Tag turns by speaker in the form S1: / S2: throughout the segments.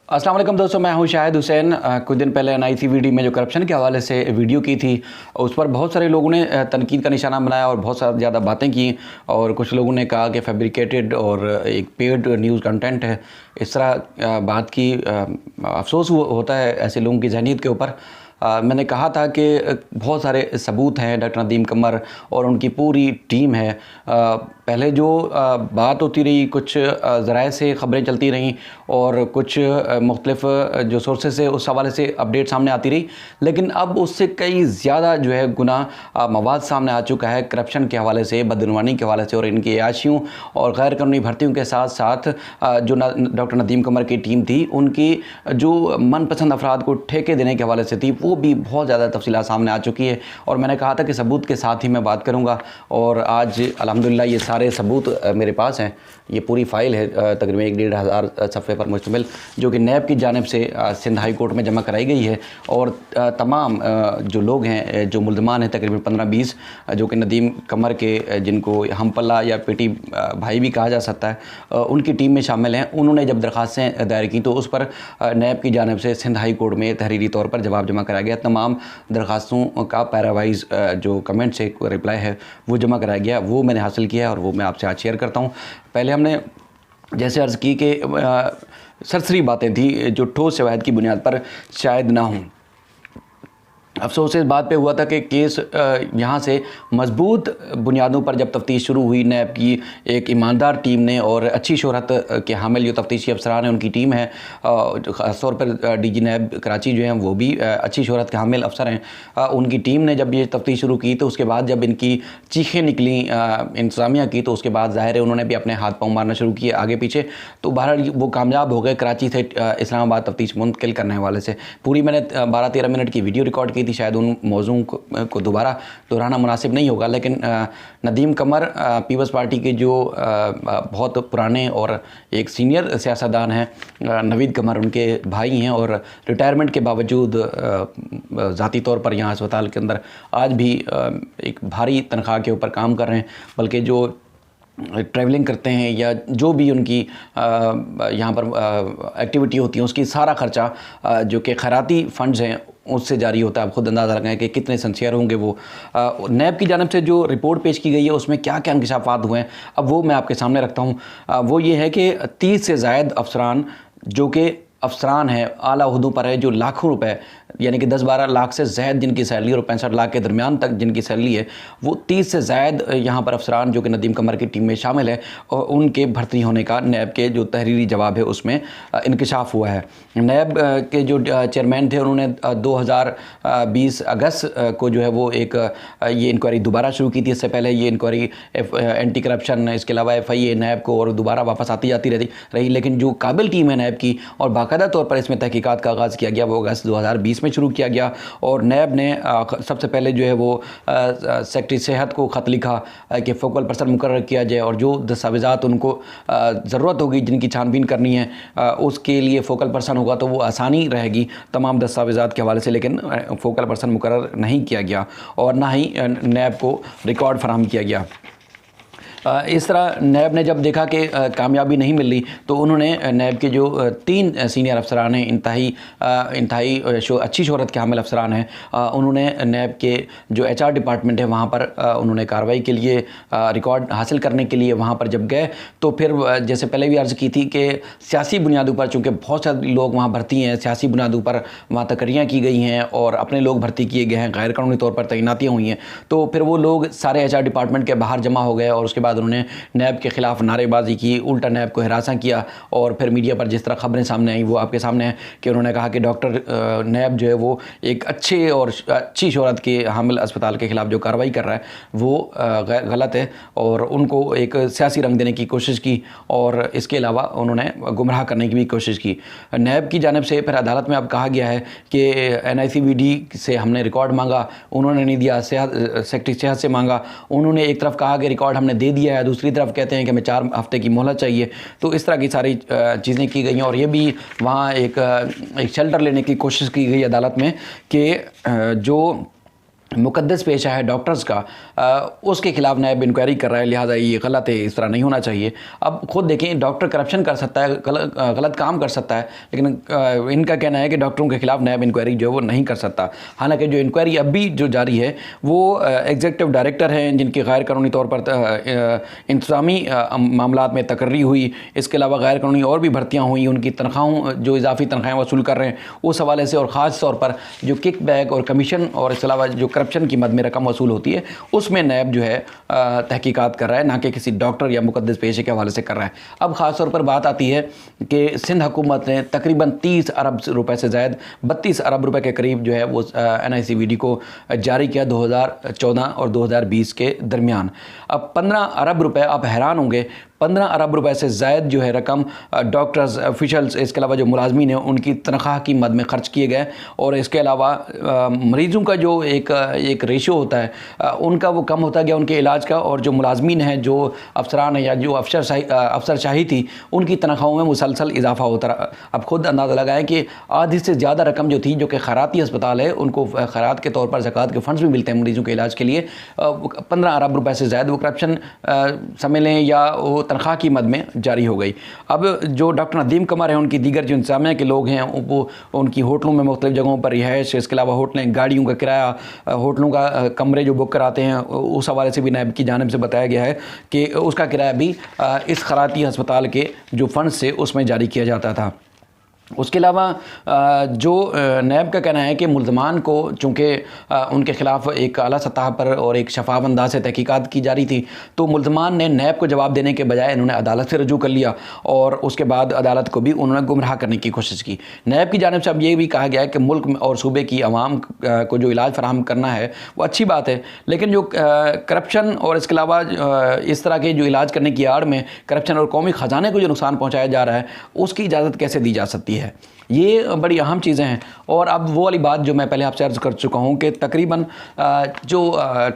S1: अस्सलाम वालेकुम दोस्तों, मैं हूं शाहिद हुसैन। कुछ दिन पहले NICVD में जो करप्शन के हवाले से वीडियो की थी, उस पर बहुत सारे लोगों ने तनकीद का निशाना बनाया और बहुत सारी ज़्यादा बातें की। और कुछ लोगों ने कहा कि फैब्रिकेटेड और एक पेड न्यूज़ कंटेंट है। इस तरह बात की। अफसोस होता है ऐसे लोगों की जहनीत के ऊपर। मैंने कहा था कि बहुत सारे सबूत हैं, डॉक्टर नदीम कमर और उनकी पूरी टीम है। पहले जो बात होती रही, कुछ ज़राए से ख़बरें चलती रहीं और कुछ मुख्तलिफ़ जो सोर्सेज से उस हवाले से अपडेट सामने आती रही, लेकिन अब उससे कई ज़्यादा जो है गुनाह मवाद सामने आ चुका है करप्शन के हवाले से, बदनवानी के हवाले से और इनकी अयाशियों और गैर कानूनी भर्तियों के साथ साथ जो डॉक्टर नदीम कमर की टीम थी, उनकी जो मनपसंद अफराद को ठेके देने के हवाले से थी, वो भी बहुत ज़्यादा तफसीलात सामने आ चुकी है। और मैंने कहा था कि सबूत के साथ ही मैं बात करूँगा, और आज अल्हम्दुलिल्लाह ये सारे सबूत मेरे पास हैं। ये पूरी फ़ाइल है तकरीबन 1-1.5 सफ़े पर मुश्तमिल, जो कि नैब की जानिब से सिंध हाई कोर्ट में जमा कराई गई है। और तमाम जो लोग हैं, जो मुल्ज़मान हैं, तकरीबन 15-20, जो कि नदीम कमर के, जिनको हम पल्ला या पेटी भाई भी कहा जा सकता है, उनकी टीम में शामिल हैं। उन्होंने जब दरख्वास्तें दायर की तो उस पर नैब की जानिब से सिंध हाई कोर्ट में तहरीरी तौर पर जवाब जमा कराया गया। तमाम दरख्वास्तों का पैरावाइज जो कमेंट से रिप्लाई है वो जमा कराया गया, वो मैंने हासिल किया है और वो मैं आपसे आज शेयर करता हूँ। पहले हमने जैसे अर्ज़ की कि सरसरी बातें थी जो ठोस शवाहिद की बुनियाद पर शायद ना हों। अफसोस इस बात पे हुआ था कि केस यहाँ से मजबूत बुनियादों पर जब तफ्तीश शुरू हुई, नैब की एक ईमानदार टीम ने और अच्छी शोहरत के हामिल जो तफ्तीशी अफसरान हैं उनकी टीम है, ख़ास तौर पर DG नैब कराची जो हैं वो भी अच्छी शोहरत के हामिल अफसर हैं। उनकी टीम ने जब ये तफ्तीश शुरू की तो उसके बाद जब इनकी चीखें निकली इंतज़ामिया की, तो उसके बाद ज़ाहिर है उन्होंने भी अपने हाथ पाँव मारना शुरू किए आगे पीछे। तो बहरहाल वो कामयाब हो गए कराची से इस्लामाबाद तफ्तीश मुंतकिल करने के हवाले से। पूरी मैंने 12-13 मिनट की वीडियो रिकॉर्ड की थी, शायद उन मौजूद को दोबारा दोहराना मुनासिब नहीं होगा, लेकिन नदीम कमर पीपल्स पार्टी के जो बहुत पुराने और एक सीनियर सियासतदान हैं, नवीद कमर उनके भाई हैं और रिटायरमेंट के बावजूद ज़ाती तौर पर यहाँ अस्पताल के अंदर आज भी एक भारी तनख्वाह के ऊपर काम कर रहे हैं। बल्कि जो ट्रैवलिंग करते हैं या जो भी उनकी यहाँ पर एक्टिविटी होती है, उसकी सारा ख़र्चा जो कि खैराती फ़ंड्स हैं उससे जारी होता है। आप खुद अंदाज़ा लगाएं कि कितने सिंसियर होंगे वो। नैब की जानिब से जो रिपोर्ट पेश की गई है उसमें क्या क्या इंकशाफात हुए हैं, अब वो मैं आपके सामने रखता हूँ। वो ये है कि 30 से ज़ायद अफसरान जो कि अफसरान हैं, आला ओहदों पर है, जो लाखों रुपए यानी कि 10-12 लाख से ज़ायद जिनकी सैलरी और 65 लाख के दरमियान तक जिनकी सैलरी है, वो 30 से ज़ायद यहाँ पर अफसरान जो कि नदीम कमर की टीम में शामिल है, और उनके भर्ती होने का नैब के जो तहरीरी जवाब है उसमें इंकशाफ हुआ है। नैब के जो चेयरमैन थे उन्होंने 2020 अगस्त को जो है वो एक ये इंक्वायरी दोबारा शुरू की थी। इससे पहले ये इंक्वायरी एंटी करप्शन, इसके अलावा FIA नैब को और दोबारा वापस आती जाती रही, लेकिन जो काबिल टीम है नैब की और बाकायदा तौर पर इसमें तहकीकात का आगाज़ किया गया वो अगस्त 2020 में शुरू किया गया। और नैब ने सबसे पहले जो है वो सेक्रेटरी सेहत को ख़त लिखा कि फोकल पर्सन मुकर्रर किया जाए और जो दस्तावेज़ात उनको ज़रूरत होगी जिनकी छानबीन करनी है उसके लिए फोकल पर्सन होगा तो वो आसानी रहेगी तमाम दस्तावेज़ात के हवाले से। लेकिन फोकल पर्सन मुकर्रर नहीं किया गया और ना ही नैब को रिकॉर्ड फराहम किया गया। इस तरह नैब ने जब देखा कि कामयाबी नहीं मिल रही तो उन्होंने नैब के जो 3 सीनियर अफसरान हैं, इंतहाई अच्छी शोहरत के हामिल अफसरान हैं, उन्होंने नैब के जो HR डिपार्टमेंट है वहाँ पर उन्होंने कार्रवाई के लिए रिकॉर्ड हासिल करने के लिए वहाँ पर जब गए तो फिर जैसे पहले भी अर्ज़ की थी कि सियासी बुनियादों पर, चूँकि बहुत सारे लोग वहाँ भर्ती हैं, सियासी बुनियादों पर वहाँ तकरियाँ की गई हैं और अपने लोग भर्ती किए गए हैं, गैर कानूनी तौर पर तैनातियाँ हुई हैं, तो फिर वो लोग सारे HR डिपार्टमेंट के बाहर जमा हो गए और उसके बाद उन्होंने नैब के ख़िलाफ़ नारेबाजी की, उल्टा नैब को हिरासा किया। और फिर मीडिया पर जिस तरह ख़बरें सामने आई वो आपके सामने है कि उन्होंने कहा कि डॉक्टर नैब जो है वो एक अच्छे और अच्छी शोहरत के हामिल अस्पताल के ख़िलाफ़ जो कार्रवाई कर रहा है वो गलत है और उनको एक सियासी रंग देने की कोशिश की और इसके अलावा उन्होंने गुमराह करने की भी कोशिश की। नैब की जानिब से फिर अदालत में अब कहा गया है कि NICVD से हमने रिकॉर्ड मांगा, उन्होंने नहीं दिया। सेक्रेटरी सेहत से मांगा, उन्होंने एक तरफ कहा कि रिकॉर्ड हमने दे दिया है, दूसरी तरफ कहते हैं कि हमें 4 हफ्ते की मोहलत चाहिए। तो इस तरह की सारी चीज़ें की गई हैं और ये भी वहाँ एक शेल्टर लेने की कोशिश की गई अदालत में कि जो मुकद्दस पेशा है डॉक्टर्स का, उसके खिलाफ नैब इंक्वायरी कर रहा है, लिहाजा ये गलत है, इस तरह नहीं होना चाहिए। अब खुद देखें, डॉक्टर करप्शन कर सकता है, गलत काम कर सकता है, लेकिन इनका कहना है कि डॉक्टरों के खिलाफ नैब इंक्वायरी जो है वो नहीं कर सकता। हालांकि जो इंक्वायरी अभी जो जारी है वो एग्जीक्यूटिव डायरेक्टर हैं जिनकी गैर कानूनी तौर पर इंतजामी मामलात में तकर्री हुई, इसके अलावा गैर कानूनी और भी भर्तियाँ हुई, उनकी तनख्वाहों जो इजाफी तनख्वाहें वसूल कर रहे हैं उस हवाले से, और ख़ास तौर पर जो किक बैक और कमीशन और इसके अलावा जो करप्शन की मद में रकम वसूल होती है उसमें नैब जो है तहकीकात कर रहा है, ना कि किसी डॉक्टर या मुकद्दस पेशे के हवाले से कर रहा है। अब ख़ास तौर पर बात आती है कि सिंध हुकूमत ने तकरीबन 30 अरब रुपए से ज़ायद 32 अरब रुपए के करीब जो है वो NICVD को जारी किया 2014 और 2020 के दरमियान। अब 15 अरब रुपए, आप हैरान होंगे, 15 अरब रुपए से ज़ायद जो है रकम डॉक्टर्स, ऑफिशल्स, इसके अलावा जो मुलाजमीन हैं उनकी तनख्वाह की मद में ख़र्च किए गए। और इसके अलावा मरीज़ों का जो एक रेशो होता है उनका वो कम होता गया उनके इलाज का, और जो मुलाजमीन हैं, जो अफसरान हैं या जो अफसरशाही थी, उनकी तनख्वाहों में मुसलसल इजाफा होता रहा। अब खुद अंदाज़ा लगाएं कि आधी से ज़्यादा रकम जो थी, जो कि खैराती अस्पताल है, उनको खैरात के तौर पर ज़कात के फ़ंड्स भी मिलते हैं मरीज़ों के इलाज के लिए, 15 अरब रुपए से ज़्यादा वो करप्शन समझ लें या वो तनख्वाह की मद में जारी हो गई। अब जो डॉक्टर नदीम कमर हैं, उनकी दीगर जो इंतजामिया के लोग हैं, वो उनकी होटलों में मुख्तलिफ जगहों पर रिहाइश, इसके अलावा होटलें, गाड़ियों का किराया, होटलों का कमरे जो बुक कराते हैं, उस हवाले से भी नैब की जानिब से बताया गया है कि उसका किराया भी इस खैराती अस्पताल के जो फ़ंड से उसमें जारी किया जाता था। उसके अलावा जो नैब का कहना है कि मुल्ज़मान को चूँकि उनके ख़िलाफ़ एक आला सतह पर और एक शफाफ अंदाज से तहकीकात की जा रही थी, तो मुल्ज़मान ने नैब को जवाब देने के बजाय इन्होंने अदालत से रजू कर लिया और उसके बाद अदालत को भी उन्होंने गुमराह करने की कोशिश की। नैब की जानिब से अब ये भी कहा गया है कि मुल्क और सूबे की आवाम को जो इलाज फराहम करना है वो अच्छी बात है, लेकिन जो करप्शन और इसके अलावा इस तरह के जो इलाज करने की आड़ में करप्शन और कौमी ख़जाने को जो नुकसान पहुँचाया जा रहा है उसकी इजाज़त कैसे दी जा सकती है। ये बड़ी अहम चीज़ें हैं। और अब वो वाली बात जो मैं पहले आपसे अर्ज़ कर चुका हूँ कि तकरीबन जो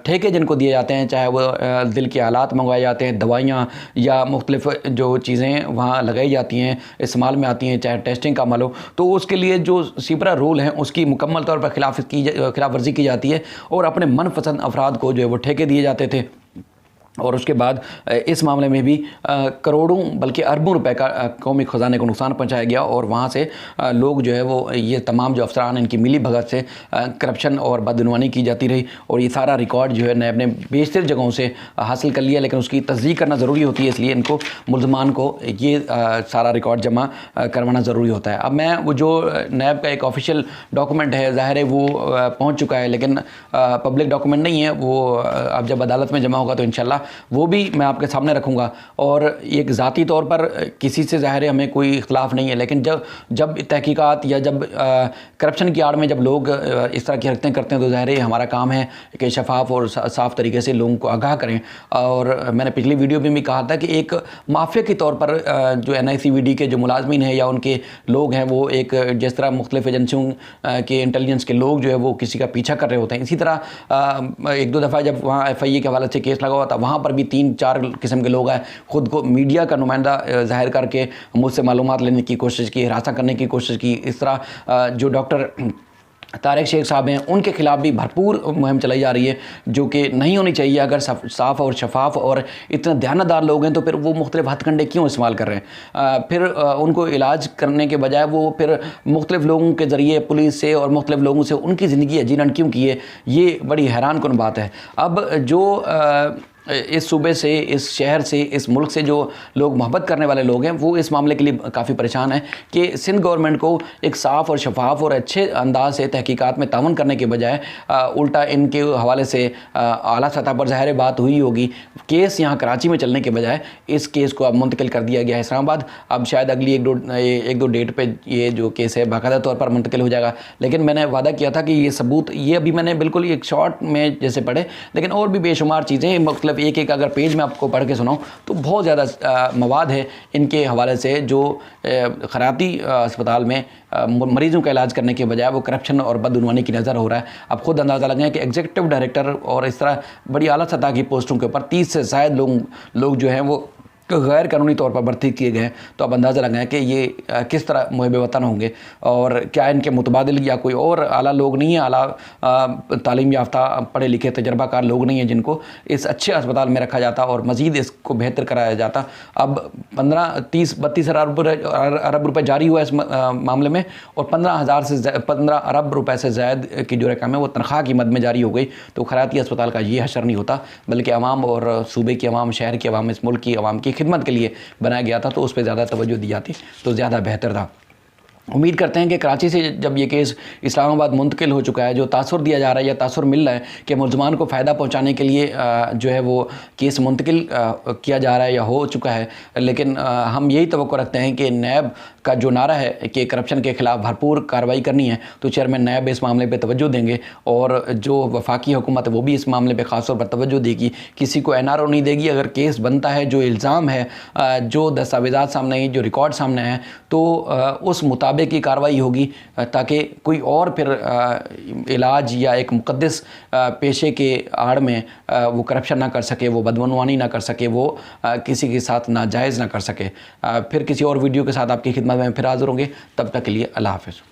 S1: ठेके जिनको दिए जाते हैं, चाहे वो दिल के आलात मंगवाए जाते हैं, दवाइयाँ या मुख्तलिफ जो चीज़ें वहाँ लगाई जाती हैं, इस्तेमाल में आती हैं, चाहे टेस्टिंग का अमल हो, तो उसके लिए जो सिपरा रूल हैं उसकी मुकम्मल तौर पर खिलाफ वर्जी की जाती है और अपने मनपसंद अफराद को जो है वो ठेके दिए जाते थे। और उसके बाद इस मामले में भी करोड़ों बल्कि अरबों रुपए का कौमी ख़जाने को नुकसान पहुंचाया गया और वहाँ से लोग जो है वो ये तमाम जो अफसरान इनकी मिली भगत से करप्शन और बदनवानी की जाती रही। और ये सारा रिकॉर्ड जो है नैब ने बेशतर जगहों से हासिल कर लिया, लेकिन उसकी तस्दीक करना ज़रूरी होती है, इसलिए इनको मुल्ज़मान को ये सारा रिकॉर्ड जमा करवाना ज़रूरी होता है। अब मैं वो जो नैब का एक ऑफिशियल डॉक्यूमेंट है, ज़ाहिर है वो पहुँच चुका है, लेकिन पब्लिक डॉक्यूमेंट नहीं है, वो अब जब अदालत में जमा होगा तो इंशाल्लाह वो भी मैं आपके सामने रखूँगा। और एक ज़ाती तौर पर किसी से ज़ाहिर है हमें कोई इख्तलाफ नहीं है, लेकिन जब तहकीकात या जब करप्शन की आड़ में जब लोग इस तरह की हरकतें करते हैं तो ज़ाहिर है हमारा काम है कि शफाफ और साफ़ तरीके से लोगों को आगाह करें। और मैंने पिछली वीडियो में भी कहा था कि एक माफिया के तौर पर जो NICVD के जो मुलाजमीन हैं या उनके लोग हैं, वो एक जिस तरह मुख्तलिफ एजेंसियों के इंटेलिजेंस के लोग जो है वो किसी का पीछा कर रहे होते हैं, इसी तरह एक दो दफ़ा जब वहाँ FIA के हवाले से केस लगा हुआ था, वहाँ पर भी 3-4 किस्म के लोग आए, खुद को मीडिया का नुमाइंदा जाहिर करके मुझसे मालूमात लेने की कोशिश की, हिरासत करने की कोशिश की। इस तरह जो डॉक्टर तारिक शेख साहब हैं उनके ख़िलाफ़ भी भरपूर मुहिम चलाई जा रही है, जो कि नहीं होनी चाहिए। अगर साफ़ और शफाफ और इतने ध्यानदार लोग हैं तो फिर वो मुख्तलिफ हथकंडे क्यों इस्तेमाल कर रहे हैं? फिर उनको इलाज करने के बजाय वो फिर मुख्तलिफ लोगों के ज़रिए पुलिस से और मुख्तलिफ लोगों से उनकी ज़िंदगी अजीरन क्यों की है? ये बड़ी हैरान कुन बात है। अब जो इस सूबे से, इस शहर से, इस मुल्क से जो लोग मोहब्बत करने वाले लोग हैं वो इस मामले के लिए काफ़ी परेशान हैं कि सिंध गवर्नमेंट को एक साफ़ और शफाफ और अच्छे अंदाज से तहकीकात में तावन करने के बजाय उल्टा इनके हवाले से आला सतह पर ज़ाहिर बात हुई होगी, केस यहाँ कराची में चलने के बजाय इस केस को अब मुंतकिल कर दिया गया है इस्लामाबाद। अब शायद अगली एक दो डेट पर ये जो केस है बाकायदा तौर पर मुंतकिल हो जाएगा, लेकिन मैंने वादा किया था कि ये सबूत, ये अभी मैंने बिल्कुल एक शॉर्ट में जैसे पढ़े, लेकिन और भी बेशुमार चीज़ें, मतलब एक अगर पेज में आपको पढ़ के सुनाऊं तो बहुत ज़्यादा मवाद है इनके हवाले से, जो खैराती अस्पताल में मरीज़ों का इलाज करने के बजाय वो करप्शन और बदउनवानी की नज़र हो रहा है। अब खुद अंदाज़ा लगाएं कि एग्जीक्यूटिव डायरेक्टर और इस तरह बड़ी आला सतह की पोस्टों के ऊपर 30 से ज़ायद लोग जो हैं वो गैर कानूनी तौर पर भर्ती किए गए, तो आप अंदाज़ा लगाएं कि ये किस तरह मुहब वतन होंगे। और क्या इनके मुतबादिल या कोई और आला लोग नहीं है, आला तालीम याफ्ता पढ़े लिखे तजर्बाकार लोग नहीं हैं जिनको इस अच्छे अस्पताल में रखा जाता और मज़ीद इसको बेहतर कराया जाता। अब 15-30-32 अरब रुपए जारी हुआ इस मामले में, और 15 अरब रुपए से ज़ायद की जो रकम है वो तनख्वाह की मद में जारी हो गई। तो खैराती अस्पताल का ये हशर नहीं होता, बल्कि आवाम और सूबे की आवाम, शहर की आवाम, इस मुल्क की आवाम की खिदमत के लिए बनाया गया था, तो उस पर ज़्यादा तवज्जो दी जाती तो ज़्यादा बेहतर था। उम्मीद करते हैं कि कराची से जब ये केस इस्लामाबाद मुंतकिल हो चुका है, जो तासुर दिया जा रहा है या तासुर मिल रहा है कि मुल्ज़मान को फ़ायदा पहुंचाने के लिए जो है वो केस मुंतकिल किया जा रहा है या हो चुका है, लेकिन हम यही तवक्को रखते हैं कि नैब का जो नारा है कि करप्शन के ख़िलाफ़ भरपूर कार्रवाई करनी है, तो चेयरमैन नैब इस मामले पर तवज्जो देंगे, और जो वफाकी हुकूमत है वो भी इस मामले पर ख़ास तौर पर तवज्जो देगी। किसी को NRO नहीं देगी। अगर केस बनता है, जो इल्ज़ाम है, जो दस्तावेज़ात सामने हैं, जो रिकॉर्ड सामने हैं, तो उस मुताबिक की कार्रवाई होगी, ताकि कोई और फिर इलाज या एक मुक़द्दस पेशे के आड़ में वो करप्शन ना कर सके, वो बदगुमानी ना कर सके, वो किसी के साथ नाजायज़ ना कर सके। फिर किसी और वीडियो के साथ आपकी खिदमत में फिर हाज़िर होंगे। तब तक के लिए अल्लाह हाफ़िज़।